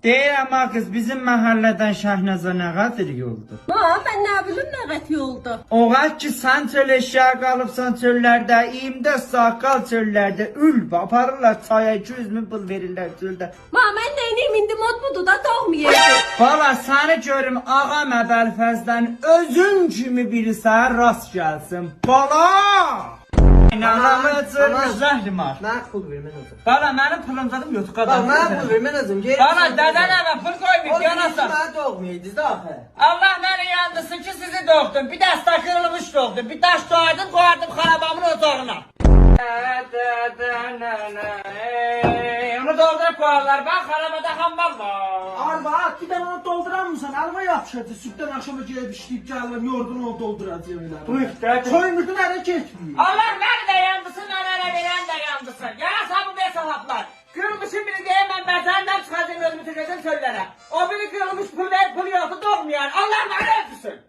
Deyirəm kız bizim mahalleden Şahnaza ne kadar yoldu. Ben ne bileyim ne kadar yoldu. Oğaz ki sen çöl eşya kalıpsan çöllerde, 24 saat kal çöllerde, ül aparırlar çaya 200 min pul verirler çölde. Ben neyim indi mod budu da doğmayayım. Valla seni görüm ağa Məbəlfəzdən özün kimi birisi rast gelsin. Bala! İnanamı çırmış zəhrimar. Mənə pul vermən özüm. Bala mənim pulum zadım yox Bax, qadam. mənə pul vermən özüm. Bala dədən əvə pul koymuş yanasa. Mənə doğmayaydınız da axı. Allah məni yandırsın ki sizi doğdum. Bir dəst takılmış doğdum. Bir daş doğardım koyardım xarabamın ocağına. Onu doldurup koyarlar. Bak xarabada hambal var. Arba, bir de onu dolduramıyorsan araba yapışırdı. Sütten akşama gelip işleyip geldim, yordun onu dolduracağım ileride. Bu işte. Koymuştun hareket etmiyor. Allah məni də yandırsın, mənə verən də yandırsın. Yarasa bu beş hesaplar. Kırılmışın biri diyemem ben senden çıkacağım ölümü tükeceğim çöllere. O biri kırılmış pul ver pul yoktu doğmayan. Allah məni öpsün.